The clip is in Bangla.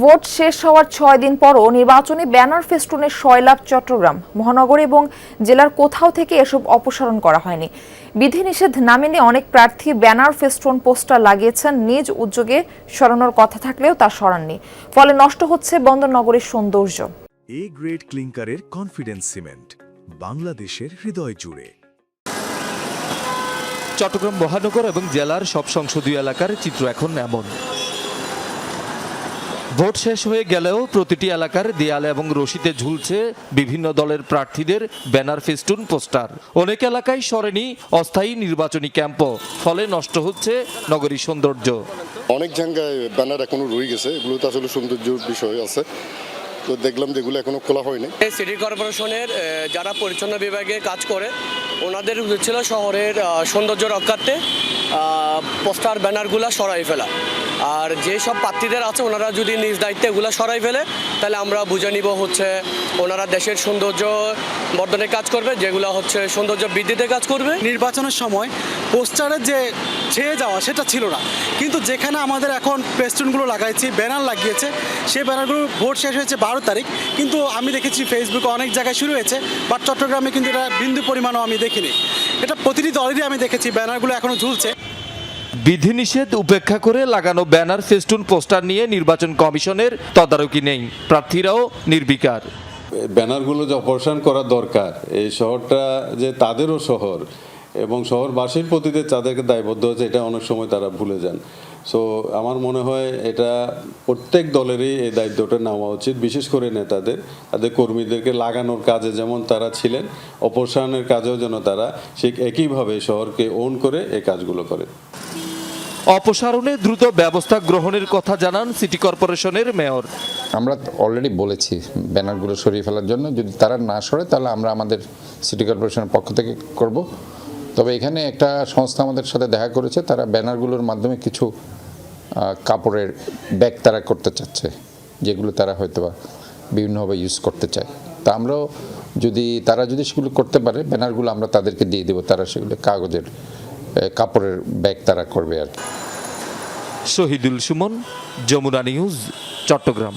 ভোট শেষ হওয়ার 6 দিন পরও নির্বাচনে ব্যানার ফেস্টুনের সয়লাব চট্টগ্রাম মহানগর এবং জেলার কোথাও থেকে এসব অপসারণ করা হয়নি। বিধিনিষেধ না মেনে অনেক প্রার্থী ব্যানার ফেস্টুন পোস্টার লাগিয়েছেন, নিজ উদ্যোগে সরানোর কথা থাকলেও তা সরাননি। ফলে নষ্ট হচ্ছে বন্দরনগরীর সৌন্দর্য। এ গ্রেড ক্লিংকারের কনফিডেন্স সিমেন্ট, বাংলাদেশের হৃদয় জুড়ে। চট্টগ্রাম মহানগর এবং জেলার সব সংসদীয় এলাকার চিত্র এখন এমন। ভোট শেষ হয়ে গেলেও প্রতিটি এলাকার দেয়ালে এবং রশিতে ঝুলছে বিভিন্ন দলের প্রার্থীদের ব্যানার ফেস্টুন পোস্টার। অনেক এলাকায় সরেনি অস্থায়ী নির্বাচনী ক্যাম্পও, ফলে নষ্ট হচ্ছে নগরীর সৌন্দর্য। অনেক জায়গায় ব্যানার এখনো রয়ে গেছে, এগুলো তো আসলে সৌন্দর্যের বিষয় আছে, তো দেখলাম যেগুলো এখনো খোলা হয়নি। সিটি কর্পোরেশনের যারা পরিচ্ছন্ন বিভাগে কাজ করে ওনাদের উচিত ছিল শহরের সৌন্দর্য রক্ষার্থে পোস্টার ব্যানারগুলো সরাই ফেলা। আর যেসব প্রার্থীদের আছে ওনারা যদি নিজ দায়িত্বে এগুলো সরাই ফেলে তাহলে আমরা বুঝে নিব হচ্ছে ওনারা দেশের সৌন্দর্য বর্ধনের কাজ করবে, যেগুলো হচ্ছে সৌন্দর্য বৃদ্ধিতে কাজ করবে। নির্বাচনের সময় পোস্টারের যে ছেয়ে যাওয়া সেটা ছিল না, কিন্তু যেখানে আমাদের এখন ফেস্টুনগুলো লাগাইছি, ব্যানার লাগিয়েছে, সেই ব্যানারগুলো ভোট শেষ হয়েছে 12 তারিখ, কিন্তু আমি দেখেছি ফেসবুকে অনেক জায়গায় শুরু হয়েছে, বাট চট্টগ্রামে কিন্তু এটা বিন্দু পরিমাণও আমি দেখিনি। এটা প্রতিটি দলেরই আমি দেখেছি ব্যানারগুলো এখনো ঝুলছে। বিধিনিষেধ উপেক্ষা করে লাগানো ব্যানার ফেস্টুন পোস্টার নিয়ে নির্বাচন কমিশনের তদারকি নেই, প্রার্থীরাও নির্বিকার। ব্যানারগুলো যে অপারেশন করা দরকার, এই শহরটা যে তাদেরও শহর এবং শহরবাসীর প্রতি তাদেরকে দায়বদ্ধ হচ্ছে, এটা অনেক সময় তারা ভুলে যান। সো আমার মনে হয় এটা প্রত্যেক দলেরই এই দায়িত্বটা নেওয়া উচিত, বিশেষ করে নেতাদের, তাদের কর্মীদেরকে লাগানোর কাজে যেমন তারা ছিলেন, অপসারণের কাজেও যেন তারা ঠিক একইভাবে শহরকে ওন করে এই কাজগুলো করে। অপসারণে দ্রুত ব্যবস্থা গ্রহণের কথা জানান সিটি কর্পোরেশনের মেয়র। আমরা অলরেডি বলেছি ব্যানারগুলো সরিয়ে ফেলার জন্য, যদি তারা না সরে তাহলে আমরা আমাদের সিটি কর্পোরেশনের পক্ষ থেকে করব। তবে এখানে একটা সংস্থা আমাদের সাথে দেখা করেছে, তারা ব্যানারগুলোর মাধ্যমে কিছু কাপড়ের ব্যাগ তারা করতে চাচ্ছে, যেগুলো তারা হয়তো বা বিভিন্নভাবে ইউজ করতে চায়। তা আমরাও তারা যদি সেগুলো করতে পারে, ব্যানারগুলো আমরা তাদেরকে দিয়ে দেবো, তারা সেগুলো কাগজের কাপড়ের ব্যাগ তারা করবে আর কি। শহীদুল সুমন, যমুনা নিউজ, চট্টগ্রাম।